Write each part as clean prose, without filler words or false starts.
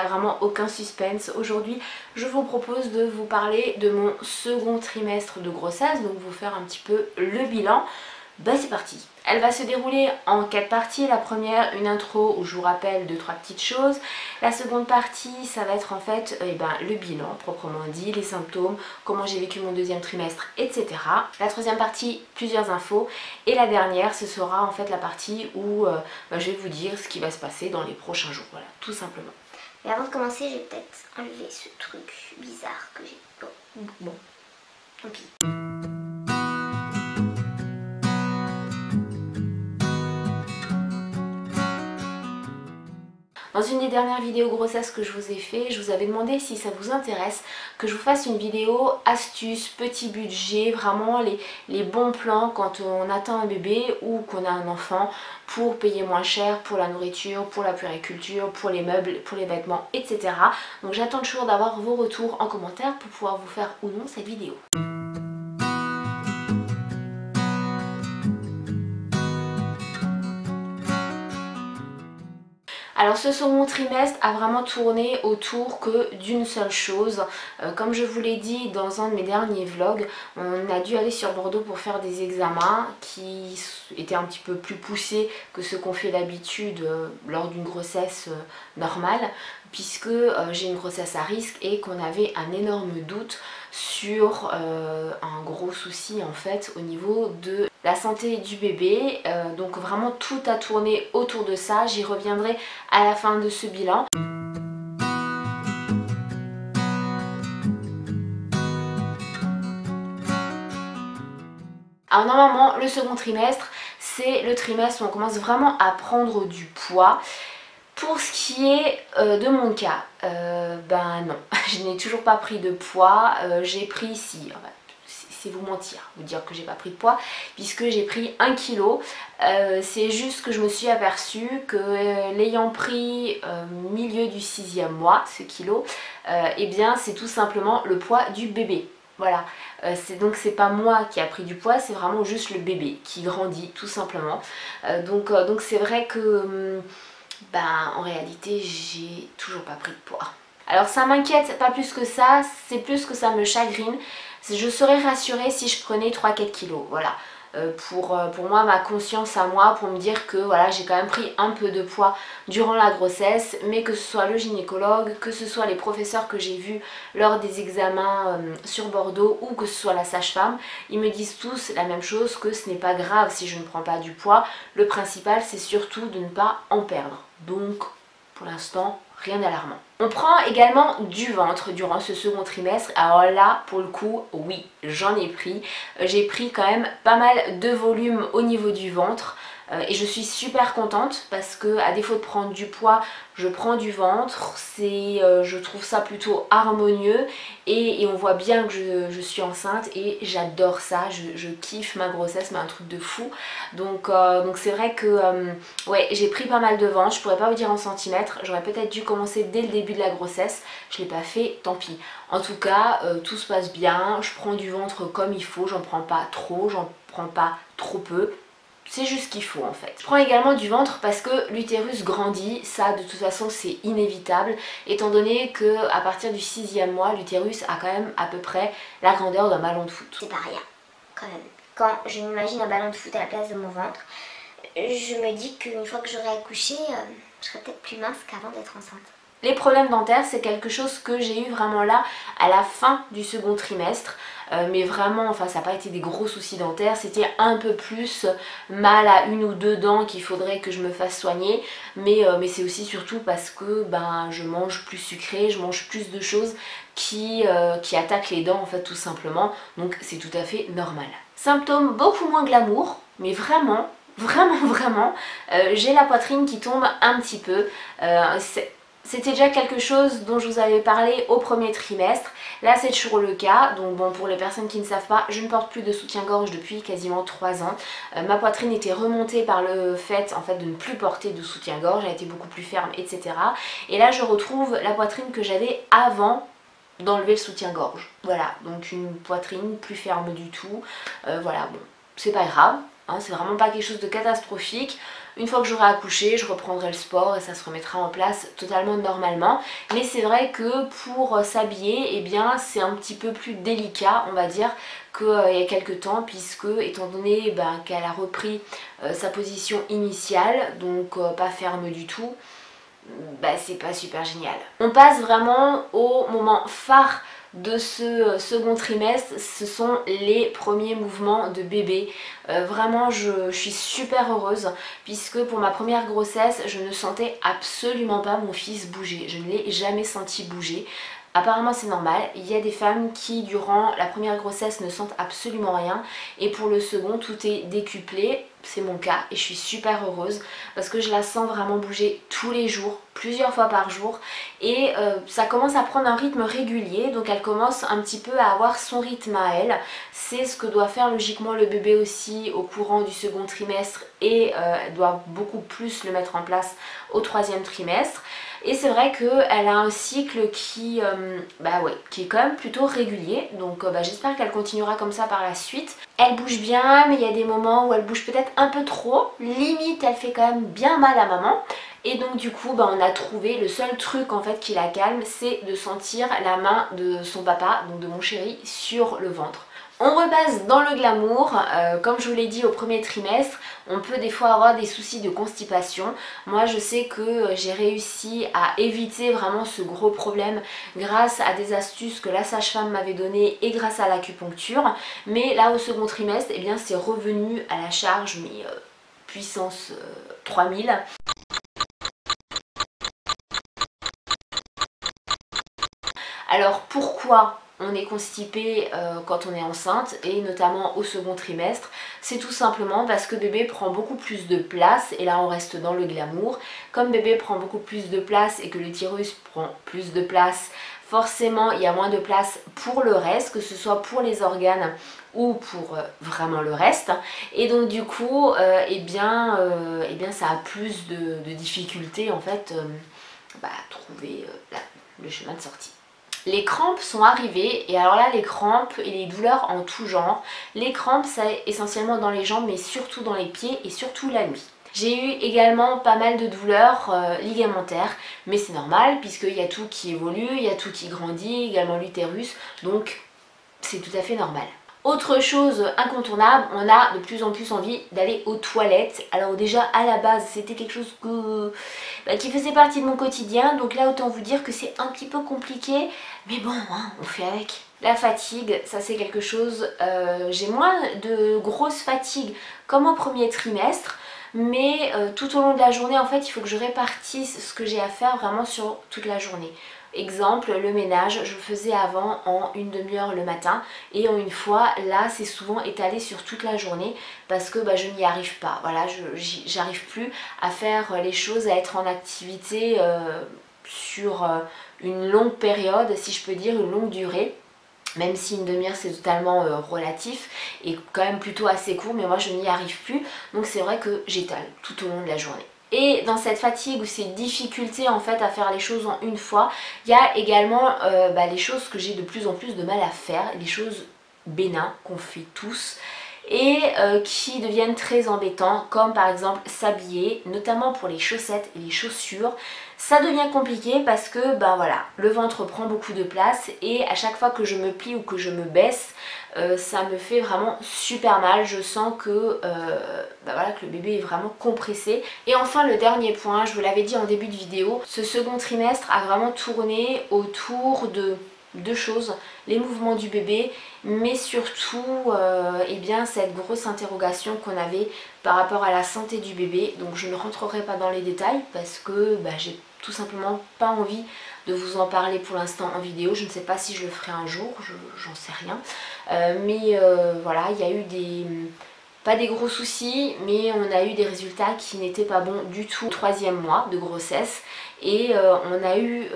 vraiment aucun suspense. Aujourd'hui je vous propose de vous parler de mon second trimestre de grossesse, donc vous faire un petit peu le bilan. Bah c'est parti. Elle va se dérouler en 4 parties. La première, une intro où je vous rappelle 2-3 petites choses. La seconde partie, ça va être en fait le bilan proprement dit, les symptômes, comment j'ai vécu mon deuxième trimestre, etc. La troisième partie, plusieurs infos. Et la dernière, ce sera en fait la partie où je vais vous dire ce qui va se passer dans les prochains jours. Voilà, tout simplement. Mais avant de commencer, je vais peut-être enlever ce truc bizarre que j'ai. Bon, tant pis. Dans une des dernières vidéos grossesse que je vous ai fait, je vous avais demandé si ça vous intéresse que je vous fasse une vidéo astuce, petit budget, vraiment les bons plans quand on attend un bébé ou qu'on a un enfant pour payer moins cher pour la nourriture, pour la puériculture, pour les meubles, pour les vêtements, etc. Donc j'attends toujours d'avoir vos retours en commentaire pour pouvoir vous faire ou non cette vidéo. Alors ce second trimestre a vraiment tourné autour que d'une seule chose. Comme je vous l'ai dit dans un de mes derniers vlogs, on a dû aller sur Bordeaux pour faire des examens qui étaient un petit peu plus poussés que ce qu'on fait d'habitude lors d'une grossesse normale, puisque j'ai une grossesse à risque et qu'on avait un énorme doute sur un gros souci en fait au niveau de la santé du bébé. Donc vraiment tout a tourné autour de ça, j'y reviendrai à la fin de ce bilan. Alors normalement le second trimestre c'est le trimestre où on commence vraiment à prendre du poids. Pour ce qui est de mon cas, ben non, je n'ai toujours pas pris de poids, j'ai pris ici, c'est vous mentir, vous dire que j'ai pas pris de poids, puisque j'ai pris 1 kg, c'est juste que je me suis aperçue que l'ayant pris milieu du 6e mois, ce kilo, eh bien c'est tout simplement le poids du bébé. Voilà, donc c'est pas moi qui a pris du poids, c'est vraiment juste le bébé qui grandit tout simplement. Donc c'est vrai que... en réalité j'ai toujours pas pris de poids. Alors ça m'inquiète pas plus que ça, c'est plus que ça me chagrine. Je serais rassurée si je prenais 3-4 kilos, voilà. Pour moi, ma conscience à moi, pour me dire que voilà, j'ai quand même pris un peu de poids durant la grossesse, mais que ce soit le gynécologue, que ce soit les professeurs que j'ai vus lors des examens sur Bordeaux ou que ce soit la sage-femme, ils me disent tous la même chose, que ce n'est pas grave si je ne prends pas du poids. Le principal, c'est surtout de ne pas en perdre. Donc, pour l'instant, rien d'alarmant. On prend également du ventre durant ce second trimestre. Alors là, pour le coup, oui, j'en ai pris. J'ai pris quand même pas mal de volume au niveau du ventre. Et je suis super contente parce que à défaut de prendre du poids, je prends du ventre. Je trouve ça plutôt harmonieux et on voit bien que je suis enceinte et j'adore ça. Je kiffe ma grossesse, mais un truc de fou. Donc c'est vrai que ouais, j'ai pris pas mal de ventre. Je pourrais pas vous dire en centimètres. J'aurais peut-être dû commencer dès le début de la grossesse. Je l'ai pas fait, tant pis. En tout cas, tout se passe bien. Je prends du ventre comme il faut. J'en prends pas trop, j'en prends pas trop peu. C'est juste ce qu'il faut en fait. Je prends également du ventre parce que l'utérus grandit, ça de toute façon c'est inévitable, étant donné que à partir du 6e mois, l'utérus a quand même à peu près la grandeur d'un ballon de foot. C'est pas rien, quand même. Quand je m'imagine un ballon de foot à la place de mon ventre, je me dis qu'une fois que j'aurai accouché, je serai peut-être plus mince qu'avant d'être enceinte. Les problèmes dentaires, c'est quelque chose que j'ai eu vraiment là à la fin du second trimestre. Mais vraiment, enfin ça n'a pas été des gros soucis dentaires, c'était un peu plus mal à une ou deux dents qu'il faudrait que je me fasse soigner. Mais c'est aussi surtout parce que je mange plus sucré, je mange plus de choses qui attaquent les dents en fait tout simplement. Donc c'est tout à fait normal. Symptômes beaucoup moins glamour, mais vraiment, j'ai la poitrine qui tombe un petit peu. C'était déjà quelque chose dont je vous avais parlé au premier trimestre. Là c'est toujours le cas. Donc bon, pour les personnes qui ne savent pas, je ne porte plus de soutien-gorge depuis quasiment 3 ans. Ma poitrine était remontée par le fait en fait de ne plus porter de soutien-gorge. Elle était beaucoup plus ferme, etc. Et là je retrouve la poitrine que j'avais avant d'enlever le soutien-gorge. Voilà, donc une poitrine plus ferme du tout. Voilà, bon, c'est pas grave. hein, c'est vraiment pas quelque chose de catastrophique. Une fois que j'aurai accouché, je reprendrai le sport et ça se remettra en place totalement normalement. Mais c'est vrai que pour s'habiller, eh bien c'est un petit peu plus délicat, on va dire, qu'il y a quelques temps, puisque étant donné qu'elle a repris sa position initiale, donc pas ferme du tout, c'est pas super génial. On passe vraiment au moment phare de ce second trimestre, ce sont les premiers mouvements de bébé. Vraiment je suis super heureuse puisque pour ma première grossesse je ne sentais absolument pas mon fils bouger, je ne l'ai jamais senti bouger. Apparemment c'est normal, il y a des femmes qui durant la première grossesse ne sentent absolument rien et pour le second tout est décuplé, c'est mon cas et je suis super heureuse parce que je la sens vraiment bouger tous les jours, plusieurs fois par jour et ça commence à prendre un rythme régulier, donc elle commence un petit peu à avoir son rythme à elle. C'est ce que doit faire logiquement le bébé aussi au courant du second trimestre et elle doit beaucoup plus le mettre en place au troisième trimestre. Et c'est vrai qu'elle a un cycle qui est quand même plutôt régulier, donc j'espère qu'elle continuera comme ça par la suite. Elle bouge bien, mais il y a des moments où elle bouge peut-être un peu trop, limite elle fait quand même bien mal à maman. Et donc du coup on a trouvé le seul truc en fait qui la calme, c'est de sentir la main de son papa, donc de mon chéri, sur le ventre. On repasse dans le glamour, comme je vous l'ai dit au premier trimestre, on peut des fois avoir des soucis de constipation. Moi je sais que j'ai réussi à éviter vraiment ce gros problème grâce à des astuces que la sage-femme m'avait données et grâce à l'acupuncture. Mais là au second trimestre, eh bien c'est revenu à la charge, mais puissance 3000. Alors pourquoi on est constipé quand on est enceinte et notamment au second trimestre? C'est tout simplement parce que bébé prend beaucoup plus de place et là on reste dans le glamour. Comme bébé prend beaucoup plus de place et que l'utérus prend plus de place, forcément il y a moins de place pour le reste, que ce soit pour les organes ou pour vraiment le reste. Et donc du coup ça a plus de difficultés en fait à trouver le chemin de sortie. Les crampes sont arrivées et alors là les crampes et les douleurs en tout genre. Les crampes c'est essentiellement dans les jambes mais surtout dans les pieds et surtout la nuit. J'ai eu également pas mal de douleurs ligamentaires, mais c'est normal puisqu'il y a tout qui évolue, il y a tout qui grandit, également l'utérus, donc c'est tout à fait normal. Autre chose incontournable, on a de plus en plus envie d'aller aux toilettes. Alors déjà à la base c'était quelque chose qui faisait partie de mon quotidien, donc là autant vous dire que c'est un petit peu compliqué, mais bon hein, on fait avec. La fatigue, ça c'est quelque chose, j'ai moins de grosses fatigues comme au premier trimestre, mais tout au long de la journée en fait il faut que je répartisse ce que j'ai à faire vraiment sur toute la journée. Exemple, le ménage, je le faisais avant en une demi-heure le matin et en une fois, là c'est souvent étalé sur toute la journée parce que je n'y arrive pas. Voilà, j'arrive plus à faire les choses, à être en activité sur une longue période, si je peux dire, une longue durée. Même si une demi-heure c'est totalement relatif et quand même plutôt assez court, mais moi je n'y arrive plus. Donc c'est vrai que j'étale tout au long de la journée. Et dans cette fatigue ou ces difficultés en fait à faire les choses en une fois, il y a également les choses que j'ai de plus en plus de mal à faire, les choses bénins qu'on fait tous et qui deviennent très embêtants, comme par exemple s'habiller, notamment pour les chaussettes et les chaussures. Ça devient compliqué parce que le ventre prend beaucoup de place et à chaque fois que je me plie ou que je me baisse, ça me fait vraiment super mal. Je sens que, que le bébé est vraiment compressé. Et enfin le dernier point, je vous l'avais dit en début de vidéo, ce second trimestre a vraiment tourné autour de deux choses, les mouvements du bébé, mais surtout cette grosse interrogation qu'on avait par rapport à la santé du bébé. Donc je ne rentrerai pas dans les détails parce que j'ai tout simplement pas envie de vous en parler pour l'instant en vidéo. Je ne sais pas si je le ferai un jour, j'en sais rien. Voilà, il y a eu pas des gros soucis, mais on a eu des résultats qui n'étaient pas bons du tout au 3e mois de grossesse. Et on a eu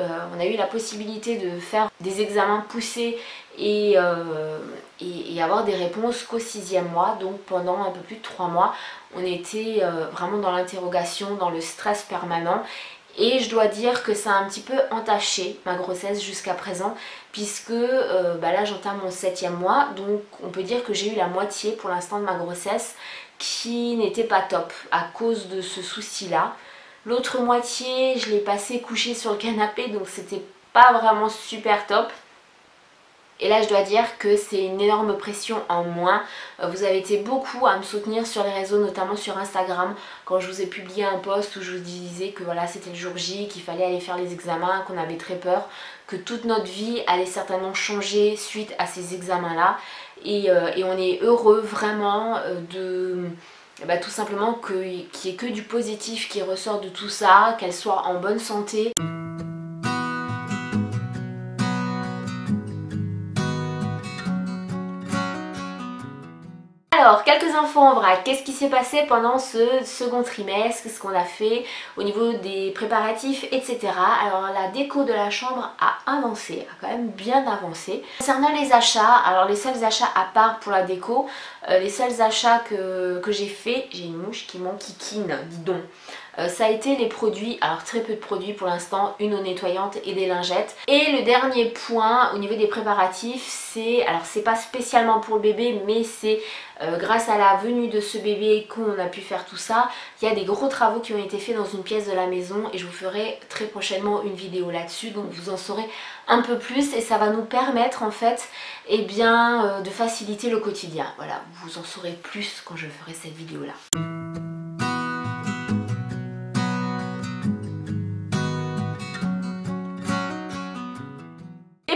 la possibilité de faire des examens poussés et avoir des réponses qu'au 6e mois. Donc pendant un peu plus de 3 mois, on était vraiment dans l'interrogation, dans le stress permanent. Et je dois dire que ça a un petit peu entaché ma grossesse jusqu'à présent, puisque là j'entame mon 7e mois, donc on peut dire que j'ai eu la moitié pour l'instant de ma grossesse qui n'était pas top à cause de ce souci-là. L'autre moitié, je l'ai passé couché sur le canapé, donc c'était pas vraiment super top. Et là je dois dire que c'est une énorme pression en moins. Vous avez été beaucoup à me soutenir sur les réseaux, notamment sur Instagram, quand je vous ai publié un post où je vous disais que voilà, c'était le jour J, qu'il fallait aller faire les examens, qu'on avait très peur, que toute notre vie allait certainement changer suite à ces examens-là. Et on est heureux vraiment tout simplement qu'il n'y ait que du positif qui ressort de tout ça, qu'elle soit en bonne santé. Alors, quelques infos en vrac. Qu'est-ce qui s'est passé pendant ce second trimestre? Qu'est-ce qu'on a fait au niveau des préparatifs, etc. Alors, la déco de la chambre a avancé, a quand même bien avancé. Concernant les achats, alors les seuls achats à part pour la déco, les seuls achats que j'ai fait, j'ai une mouche qui m'enquiquine, dis donc. Ça a été les produits, alors très peu de produits pour l'instant, une eau nettoyante et des lingettes. Et le dernier point au niveau des préparatifs, c'est, alors c'est pas spécialement pour le bébé, mais c'est grâce à la venue de ce bébé qu'on a pu faire tout ça. Il y a des gros travaux qui ont été faits dans une pièce de la maison et je vous ferai très prochainement une vidéo là-dessus, donc vous en saurez un peu plus et ça va nous permettre en fait de faciliter le quotidien. Voilà, vous en saurez plus quand je ferai cette vidéo là.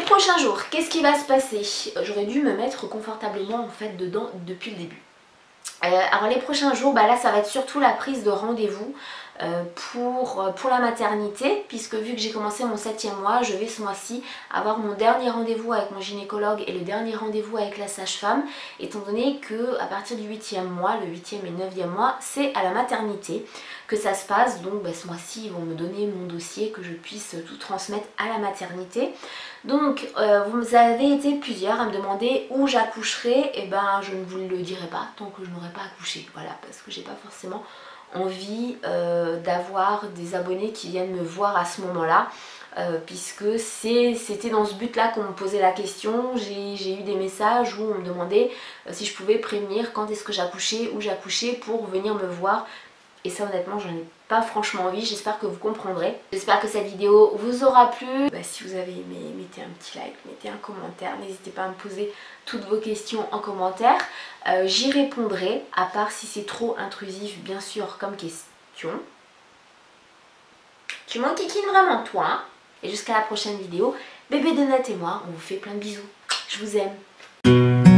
Prochain jour, qu'est-ce qui va se passer? J'aurais dû me mettre confortablement en fait dedans depuis le début. Alors les prochains jours, là ça va être surtout la prise de rendez-vous pour la maternité, puisque vu que j'ai commencé mon 7e mois, je vais ce mois-ci avoir mon dernier rendez-vous avec mon gynécologue et le dernier rendez-vous avec la sage-femme, étant donné que à partir du 8e mois, le 8e et 9e mois, c'est à la maternité que ça se passe. Donc ce mois-ci ils vont me donner mon dossier, que je puisse tout transmettre à la maternité. Donc vous avez été plusieurs à me demander où j'accoucherai. Et je ne vous le dirai pas tant que je n'aurai pas accouché, voilà, parce que j'ai pas forcément envie d'avoir des abonnés qui viennent me voir à ce moment là, puisque c'était dans ce but là qu'on me posait la question. J'ai eu des messages où on me demandait si je pouvais prévenir quand est-ce que j'accouchais, où j'accouchais, pour venir me voir. Et ça honnêtement j'en ai pas franchement envie, j'espère que vous comprendrez. J'espère que cette vidéo vous aura plu. Si vous avez aimé, mettez un petit like, mettez un commentaire, n'hésitez pas à me poser toutes vos questions en commentaire. J'y répondrai, à part si c'est trop intrusif bien sûr comme question. Tu m'enquiquines vraiment toi hein. Et jusqu'à la prochaine vidéo, bébé Donat et moi on vous fait plein de bisous. Je vous aime.